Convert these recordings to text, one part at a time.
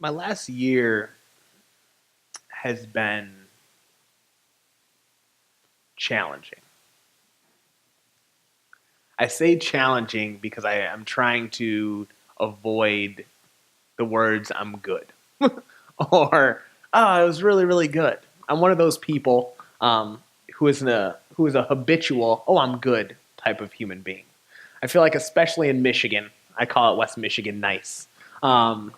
My last year has been challenging. I say challenging because I'm trying to avoid the words I'm good or oh, it was really, really good. I'm one of those people who is a habitual, oh, I'm good type of human being. I feel like, especially in Michigan, I call it West Michigan nice. Um,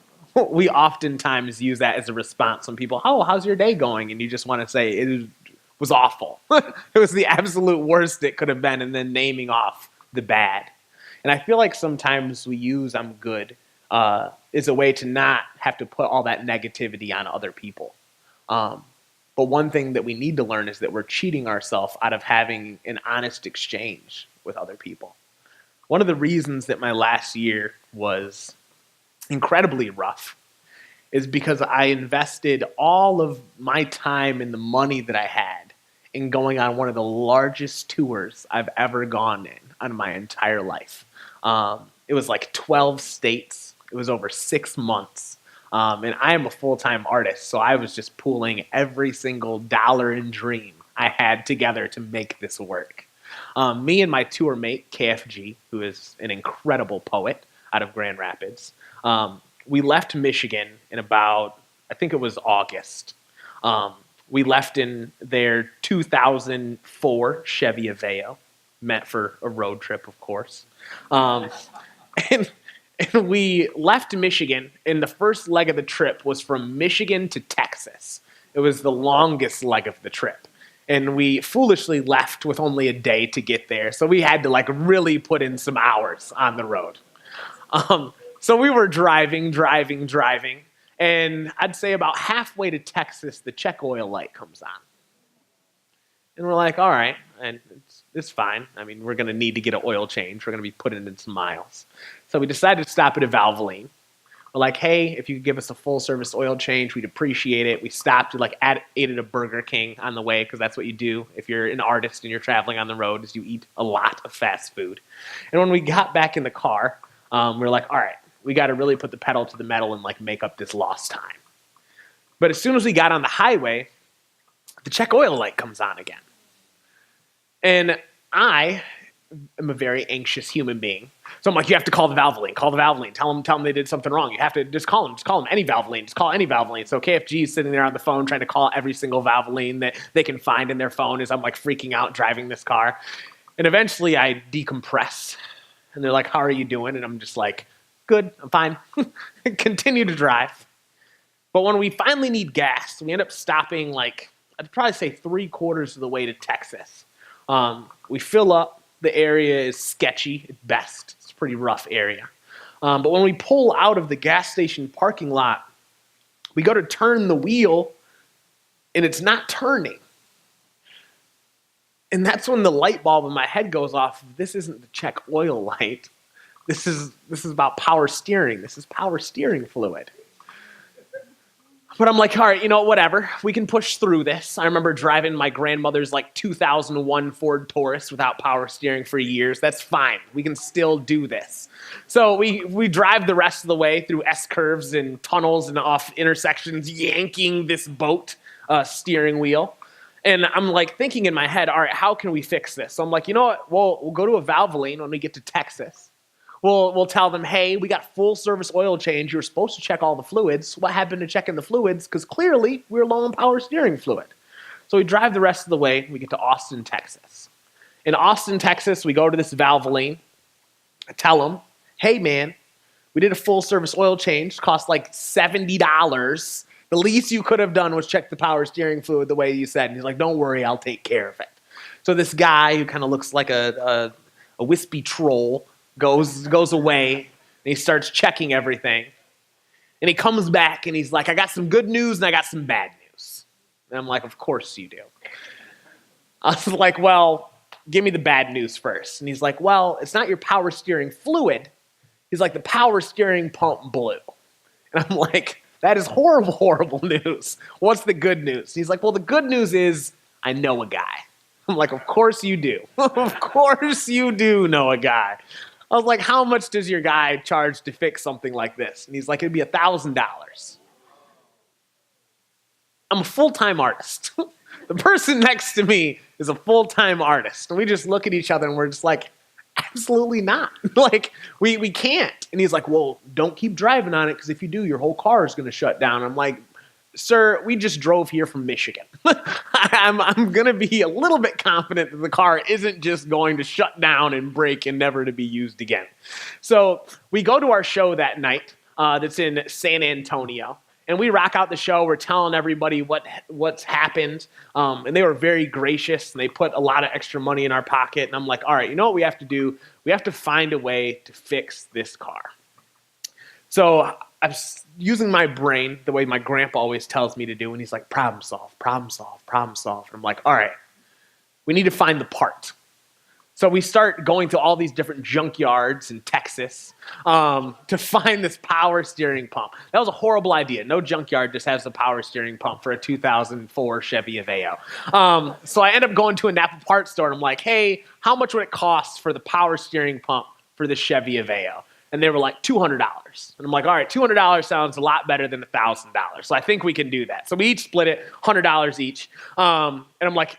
we oftentimes use that as a response when people, oh, how's your day going? And you just want to say was awful. It was the absolute worst it could have been, and then naming off the bad. And I feel like sometimes we use I'm good is a way to not have to put all that negativity on other people. Um, but one thing that we need to learn is that we're cheating ourselves out of having an honest exchange with other people. One of the reasons that my last year was incredibly rough is because I invested all of my time and the money that I had in going on one of the largest tours I've ever gone in on my entire life. It was like 12 states. It was over 6 months. And I am a full-time artist, so I was just pooling every single dollar and dream I had together to make this work. Me and my tour mate, KFG, who is an incredible poet out of Grand Rapids, we left Michigan in about, I think it was August. We left in their 2004 Chevy Aveo, meant for a road trip, of course. Um, and, and we left Michigan, and the first leg of the trip was from Michigan to Texas. It was the longest leg of the trip. And we foolishly left with only a day to get there. So we had to like really put in some hours on the road. So we were driving, and I'd say about halfway to Texas, the check oil light comes on. And we're like, all right, and it's fine. I mean, we're going to need to get an oil change. We're going to be putting in some miles. So we decided to stop at a Valvoline. We're like, hey, if you could give us a full service oil change, we'd appreciate it. We stopped, ate at a Burger King on the way, because that's what you do if you're an artist and you're traveling on the road, is you eat a lot of fast food. And when we got back in the car, we were like, all right, we got to really put the pedal to the metal and like make up this lost time. But as soon as we got on the highway, the check oil light comes on again. And I am a very anxious human being. So I'm like, you have to call the Valvoline, tell them they did something wrong. You have to just call them, any Valvoline, just call any Valvoline. So KFG is sitting there on the phone trying to call every single Valvoline that they can find in their phone as I'm like freaking out driving this car. And eventually I decompress. And they're like, how are you doing? And I'm just like, good, I'm fine. Continue to drive. But when we finally need gas, we end up stopping like, I'd probably say 3/4 of the way to Texas. We fill up. The area is sketchy at best. It's a pretty rough area. But when we pull out of the gas station parking lot, we go to turn the wheel, and it's not turning. And that's when the light bulb in my head goes off. This isn't the check oil light. This is about power steering. This is power steering fluid. But I'm like, all right, whatever. We can push through this. I remember driving my grandmother's like 2001 Ford Taurus without power steering for years. That's fine. We can still do this. So we drive the rest of the way through S-curves and tunnels and off intersections, yanking this boat steering wheel. And I'm like thinking in my head, all right, how can we fix this? So I'm like, you know what? We'll go to a Valvoline when we get to Texas. We'll tell them, hey, we got full service oil change. You were supposed to check all the fluids. What happened to checking the fluids? Because clearly we were low on power steering fluid. So we drive the rest of the way. We get to Austin, Texas. In Austin, Texas, we go to this Valvoline. I tell them, hey, man, we did a full service oil change. Cost like $70. The least you could have done was check the power steering fluid the way you said. And he's like, don't worry, I'll take care of it. So this guy who kind of looks like a wispy troll goes away, and he starts checking everything. And he comes back, and he's like, I got some good news, and I got some bad news. And I'm like, of course you do. I was like, well, give me the bad news first. And he's like, well, it's not your power steering fluid. He's like, the power steering pump blew. And I'm like, that is horrible, horrible news. What's the good news? And he's like, well, the good news is I know a guy. I'm like, of course you do. Of course you do know a guy. I was like, how much does your guy charge to fix something like this? And he's like, it'd be $1,000. I'm a full-time artist. The person next to me is a full-time artist. And we just look at each other and we're just like, absolutely not. Like, we can't. And he's like, well, don't keep driving on it because if you do, your whole car is going to shut down. I'm like, sir, we just drove here from Michigan. I'm going to be a little bit confident that the car isn't just going to shut down and break and never to be used again. So we go to our show that night that's in San Antonio. And we rock out the show. We're telling everybody what's happened. And they were very gracious. And they put a lot of extra money in our pocket. And I'm like, all right, you know what we have to do? We have to find a way to fix this car. So I'm using my brain the way my grandpa always tells me to do. And he's like, problem solve, problem solve, problem solve. And I'm like, all right, we need to find the part. So we start going to all these different junkyards in Texas to find this power steering pump. That was a horrible idea. No junkyard just has the power steering pump for a 2004 Chevy Aveo. So I end up going to a Napa parts store, and I'm like, hey, how much would it cost for the power steering pump for the Chevy Aveo? And they were like, $200. And I'm like, all right, $200 sounds a lot better than $1,000. So I think we can do that. So we each split it, $100 each. And I'm like,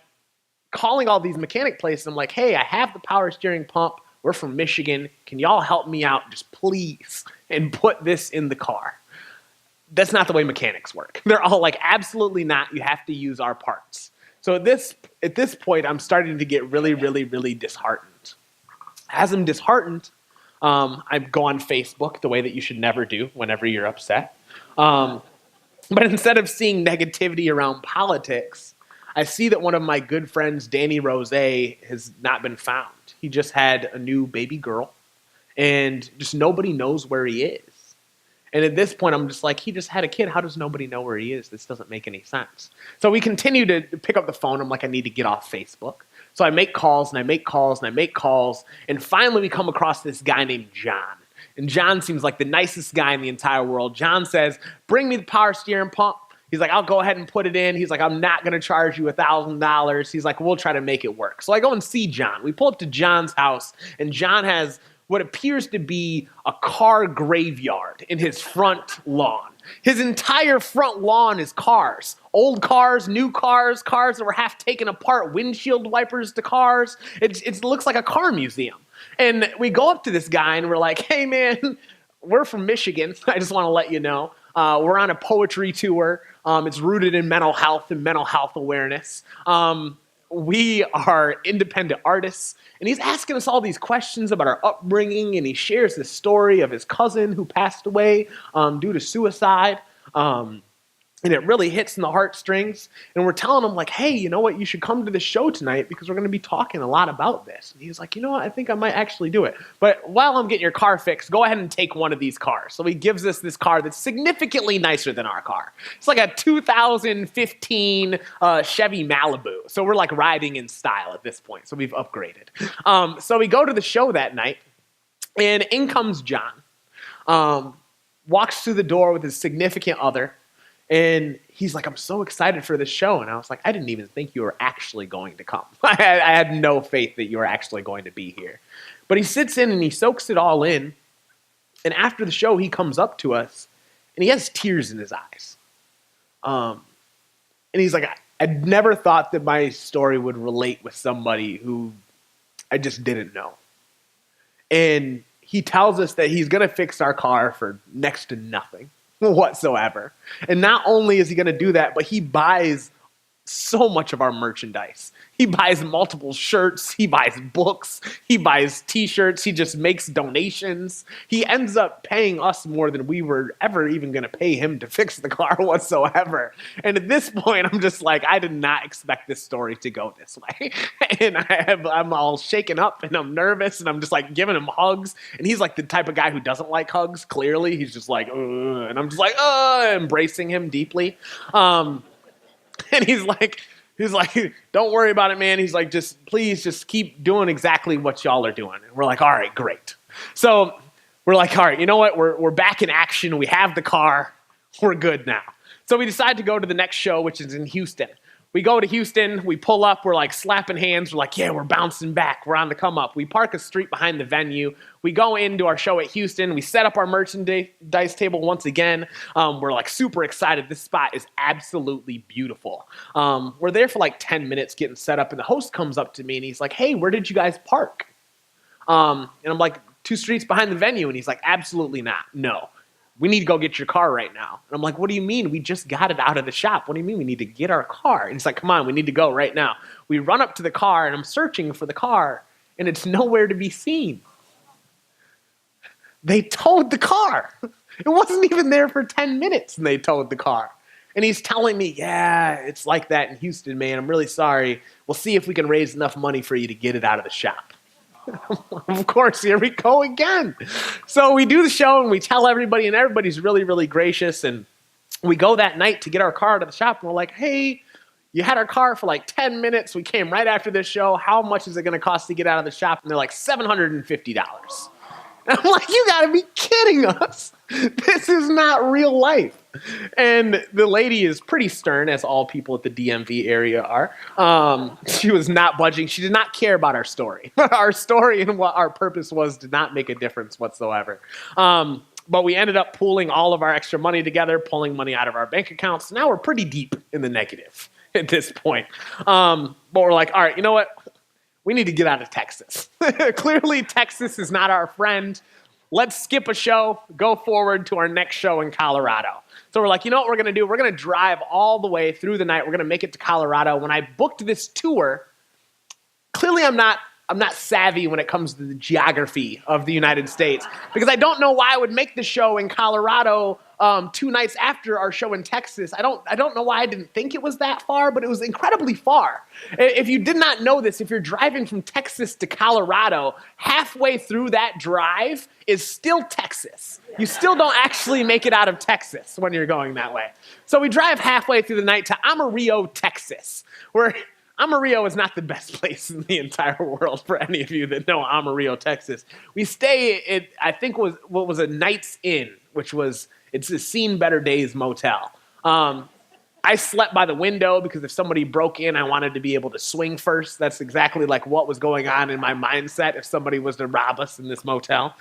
calling all these mechanic places. I'm like, hey, I have the power steering pump. We're from Michigan. Can y'all help me out, just please, and put this in the car? That's not the way mechanics work. They're all like, absolutely not. You have to use our parts. So at this point, I'm starting to get really, really, really disheartened. As I'm disheartened, I go on Facebook the way that you should never do whenever you're upset. But instead of seeing negativity around politics, I see that one of my good friends, Danny Rose, has not been found. He just had a new baby girl, and just nobody knows where he is. And at this point, I'm just like, he just had a kid. How does nobody know where he is? This doesn't make any sense. So we continue to pick up the phone. I'm like, I need to get off Facebook. So I make calls, and I make calls, and I make calls, and finally we come across this guy named John. And John seems like the nicest guy in the entire world. John says, bring me the power steering pump. He's like, I'll go ahead and put it in. He's like, I'm not going to charge you $1,000. He's like, we'll try to make it work. So I go and see John. We pull up to John's house, and John has what appears to be a car graveyard in his front lawn. His entire front lawn is cars. Old cars, new cars, cars that were half taken apart, windshield wipers to cars. It looks like a car museum. And we go up to this guy, and we're like, hey, man, we're from Michigan. I just want to let you know. We're on a poetry tour. It's rooted in mental health and mental health awareness. We are independent artists, and he's asking us all these questions about our upbringing, and he shares this story of his cousin who passed away due to suicide. And it really hits in the heartstrings. And we're telling him, like, hey, you know what? You should come to the show tonight because we're going to be talking a lot about this. And he's like, you know what? I think I might actually do it. But while I'm getting your car fixed, go ahead and take one of these cars. So he gives us this car that's significantly nicer than our car. It's like a 2015 Chevy Malibu. So we're like riding in style at this point. So we've upgraded. So we go to the show that night, and in comes John. Walks through the door with his significant other. And he's like, I'm so excited for this show. And I was like, I didn't even think you were actually going to come. I had no faith that you were actually going to be here. But he sits in and he soaks it all in. And after the show, he comes up to us and he has tears in his eyes. And he's like, I'd never thought that my story would relate with somebody who I just didn't know. And he tells us that he's going to fix our car for next to nothing whatsoever. And not only is he going to do that, but he buys so much of our merchandise. He buys multiple shirts. He buys books. He buys t-shirts. He just makes donations. He ends up paying us more than we were ever even going to pay him to fix the car whatsoever. And at this point, I'm just like, I did not expect this story to go this way. And I'm all shaken up and I'm nervous and I'm just like giving him hugs. And he's like the type of guy who doesn't like hugs, clearly. He's just like, ugh. And I'm just like, embracing him deeply. And he's like, don't worry about it, man. He's like, please keep doing exactly what y'all are doing. And we're like, all right, great. So we're like, all right, you know what? We're back in action. We have the car. We're good now. So we decide to go to the next show, which is in Houston. We go to Houston, we pull up, we're like slapping hands, we're like, yeah, we're bouncing back, we're on the come up. We park a street behind the venue, we go into our show at Houston, we set up our merchandise table once again. We're like super excited, this spot is absolutely beautiful. We're there for like 10 minutes getting set up, and the host comes up to me and he's like, hey, where did you guys park? And I'm like, 2 streets behind the venue, and he's like, absolutely not, no. We need to go get your car right now. And I'm like, what do you mean? We just got it out of the shop. What do you mean we need to get our car? And he's like, come on, we need to go right now. We run up to the car, and I'm searching for the car, and it's nowhere to be seen. They towed the car. It wasn't even there for 10 minutes, and they towed the car. And he's telling me, yeah, it's like that in Houston, man. I'm really sorry. We'll see if we can raise enough money for you to get it out of the shop. Of course, here we go again. So we do the show and we tell everybody, and everybody's really, really gracious. And we go that night to get our car to the shop, and we're like, hey, you had our car for like 10 minutes. We came right after this show. How much is it going to cost to get out of the shop? And they're like, $750. And I'm like, you got to be kidding us. This is not real life. And the lady is pretty stern, as all people at the DMV area are. She was not budging. She did not care about our story. Our story and what our purpose was did not make a difference whatsoever. But we ended up pooling all of our extra money together, pulling money out of our bank accounts. Now we're pretty deep in the negative at this point. But we're like, all right, you know what? We need to get out of Texas. Clearly, Texas is not our friend. Let's skip a show, go forward to our next show in Colorado. So we're like, you know what we're going to do? We're going to drive all the way through the night. We're going to make it to Colorado. When I booked this tour, clearly I'm not savvy when it comes to the geography of the United States, because I don't know why I would make the show in Colorado 2 nights after our show in Texas. I don't know why I didn't think it was that far, but it was incredibly far. If you did not know this, if you're driving from Texas to Colorado, halfway through that drive is still Texas. You still don't actually make it out of Texas when you're going that way. So we drive halfway through the night to Amarillo, Texas, where Amarillo is not the best place in the entire world for any of you that know Amarillo, Texas. We stay at, I think, what was a Night's Inn, which was, it's a Seen Better Days motel. I slept by the window because if somebody broke in, I wanted to be able to swing first. That's exactly like what was going on in my mindset if somebody was to rob us in this motel.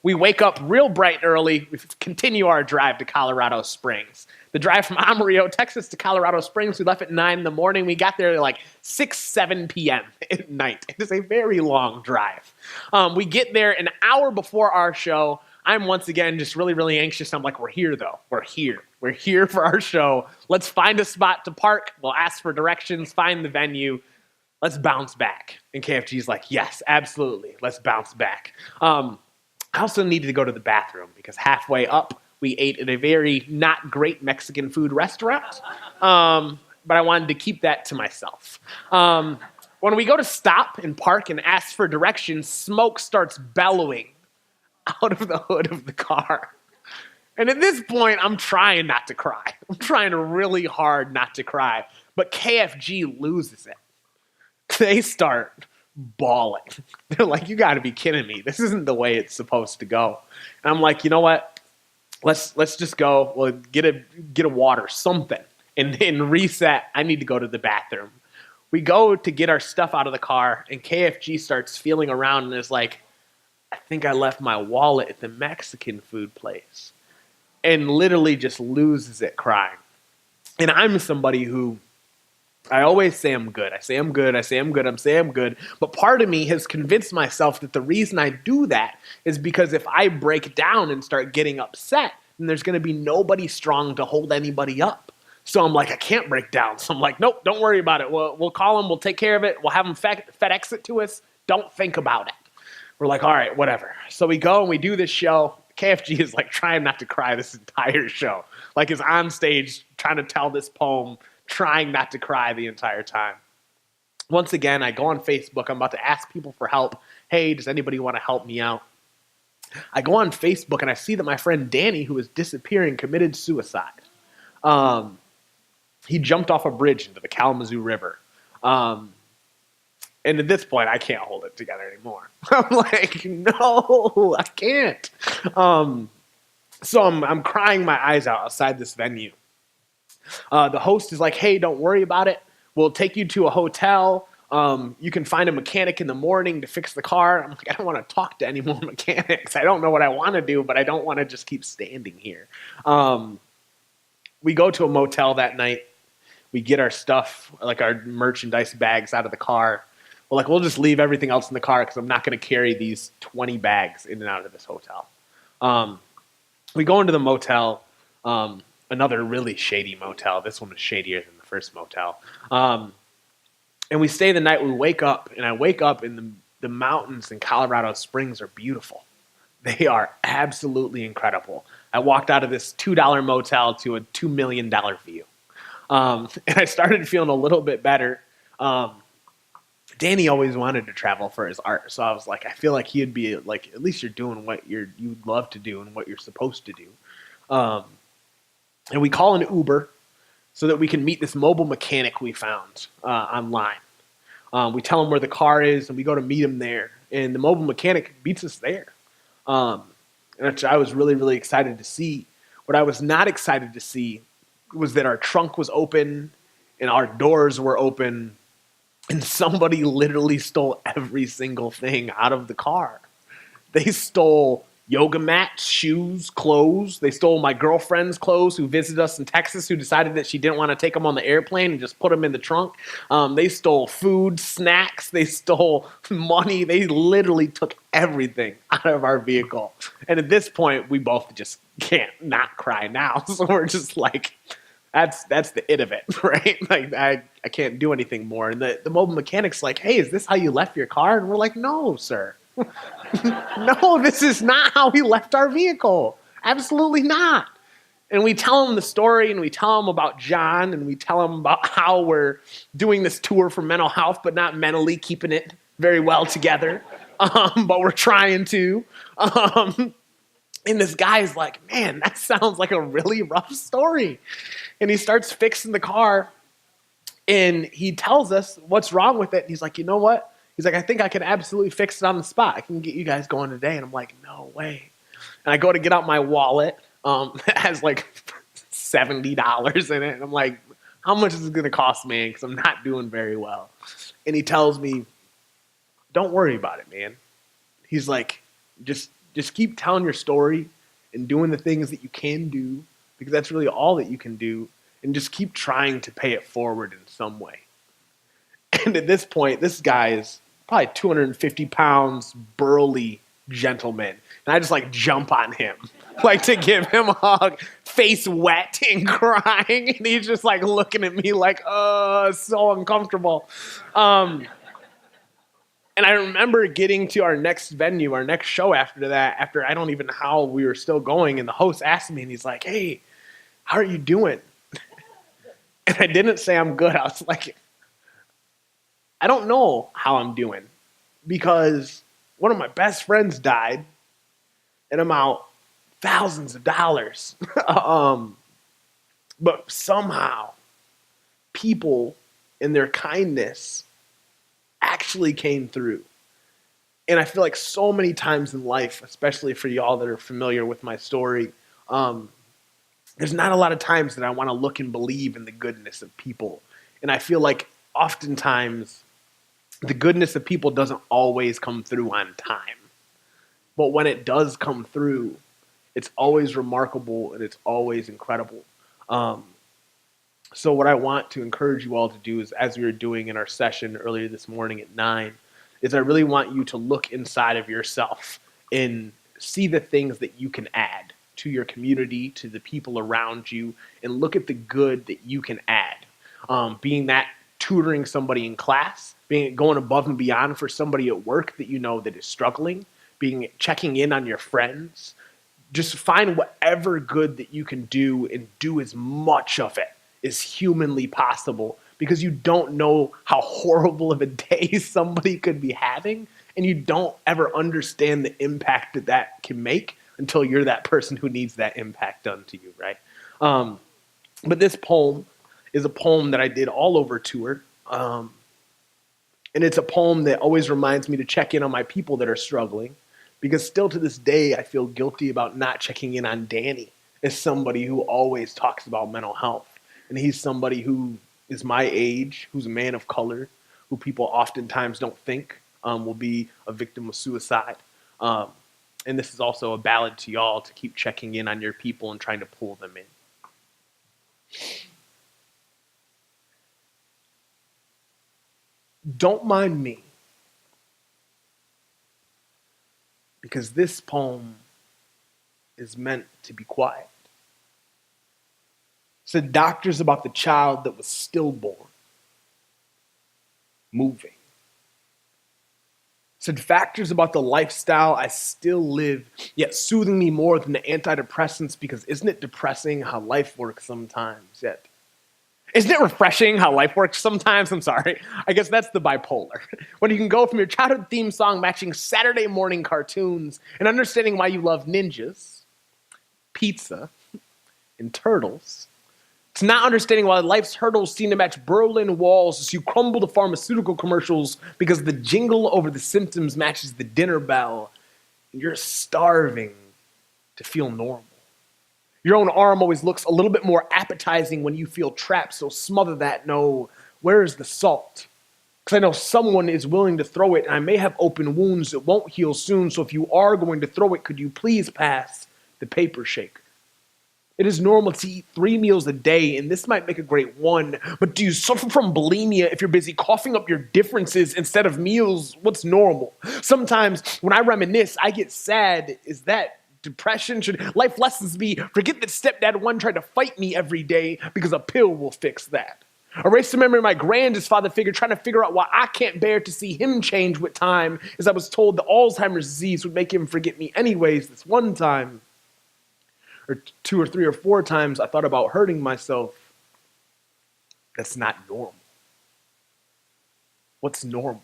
We wake up real bright and early. We continue our drive to Colorado Springs. The drive from Amarillo, Texas to Colorado Springs, we left at 9 in the morning. We got there at like 6, 7 p.m. at night. It is a very long drive. We get there an hour before our show. I'm once again just really, really anxious. I'm like, we're here though. We're here. We're here for our show. Let's find a spot to park. We'll ask for directions, find the venue. Let's bounce back. And KFG's like, yes, absolutely. Let's bounce back. I also needed to go to the bathroom because halfway up, we ate at a very not great Mexican food restaurant. But I wanted to keep that to myself. When we go to stop and park and ask for directions, smoke starts bellowing out of the hood of the car. And at this point, I'm trying not to cry. I'm trying really hard not to cry. But KFG loses it. They start bawling. They're like, you got to be kidding me. This isn't the way it's supposed to go. And I'm like, you know what? Let's just go. We'll get a water, something, and reset. I need to go to the bathroom. We go to get our stuff out of the car, and KFG starts feeling around and is like, I think I left my wallet at the Mexican food place. And literally just loses it crying. And I'm somebody who, I always say I'm good. I say I'm good. I say I'm good. I say I'm good. But part of me has convinced myself that the reason I do that is because if I break down and start getting upset, then there's going to be nobody strong to hold anybody up. So I'm like, I can't break down. So I'm like, nope, don't worry about it. We'll call them. We'll take care of it. We'll have them FedEx it to us. Don't think about it. We're like, all right, whatever. So we go and we do this show. KFG is like trying not to cry this entire show. Like is on stage trying to tell this poem, trying not to cry the entire time. Once again, I go on Facebook. I'm about to ask people for help. Hey, does anybody want to help me out? I go on Facebook and I see that my friend Danny, who is disappearing, committed suicide. He jumped off a bridge into the Kalamazoo River. And at this point, I can't hold it together anymore. I'm like, no, I can't. So I'm crying my eyes out outside this venue. The host is like, hey, don't worry about it. We'll take you to a hotel. You can find a mechanic in the morning to fix the car. I'm like, I don't want to talk to any more mechanics. I don't know what I want to do, but I don't want to just keep standing here. We go to a motel that night. We get our stuff, like our merchandise bags out of the car. We're like, we'll just leave everything else in the car because I'm not going to carry these 20 bags in and out of this hotel. We go into the motel, another really shady motel. This one was shadier than the first motel. And we stay the night. We wake up, and I wake up, and the mountains in Colorado Springs are beautiful. They are absolutely incredible. I walked out of this $2 motel to a $2 million view. And I started feeling a little bit better. Danny always wanted to travel for his art, so I was like, I feel like he'd be like, at least you're doing what you'd love to do and what you're supposed to do. And we call an Uber so that we can meet this mobile mechanic we found online. We tell him where the car is, and we go to meet him there. And the mobile mechanic meets us there, which I was really, really excited to see. What I was not excited to see was that our trunk was open and our doors were open, and somebody literally stole every single thing out of the car. They stole yoga mats, shoes, clothes. They stole my girlfriend's clothes who visited us in Texas, who decided that she didn't want to take them on the airplane and just put them in the trunk. They stole food, snacks. They stole money. They literally took everything out of our vehicle. And at this point, we both just can't not cry now. So we're just like, that's the it of it, right? Like, I can't do anything more. And the mobile mechanic's like, hey, is this how you left your car? And we're like, no, sir. No, this is not how we left our vehicle. Absolutely not. And we tell him the story, and we tell him about John, and we tell him about how we're doing this tour for mental health, but not mentally keeping it very well together. But we're trying to. And this guy is like, man, that sounds like a really rough story. And he starts fixing the car, and he tells us what's wrong with it. And he's like, you know what? He's like, I think I can absolutely fix it on the spot. I can get you guys going today. And I'm like, no way. And I go to get out my wallet. It has like $70 in it. And I'm like, how much is it going to cost, man? Because I'm not doing very well. And he tells me, don't worry about it, man. He's like, just keep telling your story and doing the things that you can do, because that's really all that you can do. And just keep trying to pay it forward in some way. And at this point, this guy is probably 250 pounds, burly gentleman. And I just like jump on him, like to give him a hug, face wet and crying. And he's just like looking at me like, so uncomfortable. And I remember getting to our next venue, our next show after that, after I don't even know how we were still going. And the host asked me, and he's like, hey, how are you doing? And I didn't say I'm good. I was like, I don't know how I'm doing, because one of my best friends died, and I'm out thousands of dollars. But somehow people in their kindness actually came through. And I feel like so many times in life, especially for y'all that are familiar with my story, there's not a lot of times that I want to look and believe in the goodness of people. And I feel like oftentimes the goodness of people doesn't always come through on time. But when it does come through, it's always remarkable and it's always incredible. So what I want to encourage you all to do is, as we were doing in our session earlier this morning at 9, is I really want you to look inside of yourself and see the things that you can add to your community, to the people around you, and look at the good that you can add. Being that tutoring somebody in class, going above and beyond for somebody at work that you know that is struggling, checking in on your friends. Just find whatever good that you can do and do as much of it as humanly possible, because you don't know how horrible of a day somebody could be having, and you don't ever understand the impact that that can make until you're that person who needs that impact done to you, right? But this poem is a poem that I did all over tour. And it's a poem that always reminds me to check in on my people that are struggling, because still to this day, I feel guilty about not checking in on Danny as somebody who always talks about mental health. And he's somebody who is my age, who's a man of color, who people oftentimes don't think will be a victim of suicide. Um, and this is also a ballad to y'all to keep checking in on your people and trying to pull them in. Don't mind me, because this poem is meant to be quiet. Said doctors about the child that was stillborn, moving. Said factors about the lifestyle I still live, yet soothing me more than the antidepressants, because isn't it depressing how life works sometimes? Yet, isn't it refreshing how life works sometimes? I'm sorry. I guess that's the bipolar. When you can go from your childhood theme song matching Saturday morning cartoons and understanding why you love ninjas, pizza, and turtles, to not understanding why life's hurdles seem to match Berlin walls as you crumble to pharmaceutical commercials because the jingle over the symptoms matches the dinner bell, and you're starving to feel normal. Your own arm always looks a little bit more appetizing when you feel trapped, so smother that. No, where is the salt? Because I know someone is willing to throw it, and I may have open wounds that won't heal soon, so if you are going to throw it, could you please pass the paper shaker? It is normal to eat 3 meals a day, and this might make a great one, but do you suffer from bulimia if you're busy coughing up your differences instead of meals? What's normal? Sometimes when I reminisce, I get sad. Is that depression? Should life lessons be, forget that stepdad one tried to fight me every day because a pill will fix that? Erase the memory of my grandest father figure, trying to figure out why I can't bear to see him change with time, as I was told that Alzheimer's disease would make him forget me anyways. This one time, or 2 or 3 or 4 times, I thought about hurting myself. That's not normal. What's normal?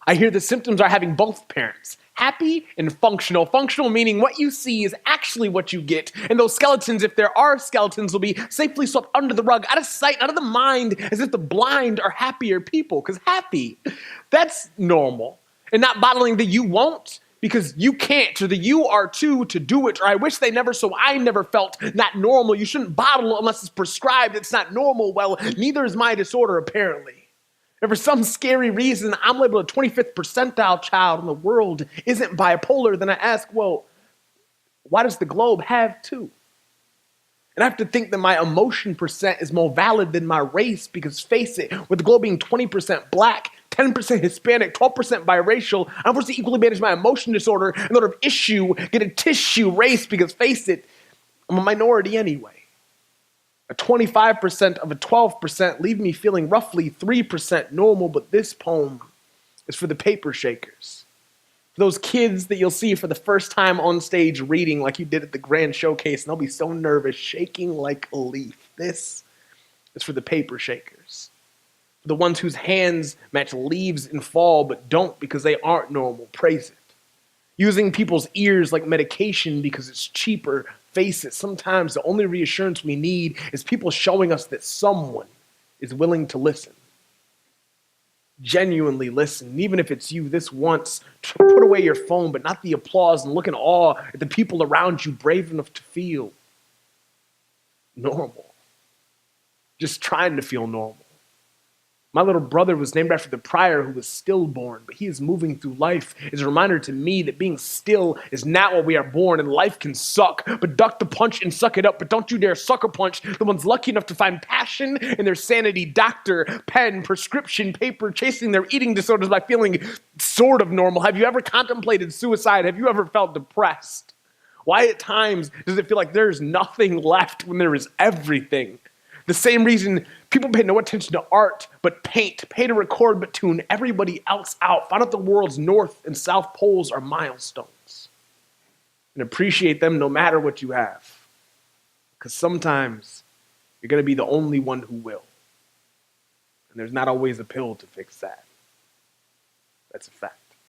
I hear the symptoms are having both parents, happy and functional. Functional meaning what you see is actually what you get. And those skeletons, if there are skeletons, will be safely swept under the rug, out of sight, out of the mind, as if the blind are happier people. Because happy, that's normal. And not bottling the you won't, because you can't, or the you are too to do it, or I wish they never, so I never felt not normal. You shouldn't bottle unless it's prescribed. It's not normal. Well, neither is my disorder, apparently. And for some scary reason, I'm labeled a 25th percentile child and the world isn't bipolar. Then I ask, well, why does the globe have 2? And I have to think that my emotion percent is more valid than my race, because face it, with the globe being 20% black, 10% Hispanic, 12% biracial, I'm forced to equally manage my emotion disorder in order of issue, get a tissue race, because face it, I'm a minority anyway. A 25% of a 12% leave me feeling roughly 3% normal, but this poem is for the paper shakers. For those kids that you'll see for the first time on stage reading like you did at the grand showcase, and they'll be so nervous, shaking like a leaf. This is for the paper shakers. For the ones whose hands match leaves in fall but don't because they aren't normal. Praise it. Using people's ears like medication because it's cheaper. Face it, sometimes the only reassurance we need is people showing us that someone is willing to listen. Genuinely listen, even if it's you this once. Put away your phone, but not the applause, and look in awe at the people around you brave enough to feel normal. Just trying to feel normal. My little brother was named after the prior who was stillborn, but he is moving through life. It's a reminder to me that being still is not what we are born, and life can suck, but duck the punch and suck it up. But don't you dare sucker punch the ones lucky enough to find passion in their sanity. Doctor, pen, prescription, paper, chasing their eating disorders by feeling sort of normal. Have you ever contemplated suicide? Have you ever felt depressed? Why at times does it feel like there's nothing left when there is everything? The same reason people pay no attention to art but paint, pay to record but tune everybody else out, find out the world's north and south poles are milestones, and appreciate them no matter what you have. Because sometimes you're going to be the only one who will. And there's not always a pill to fix that. That's a fact.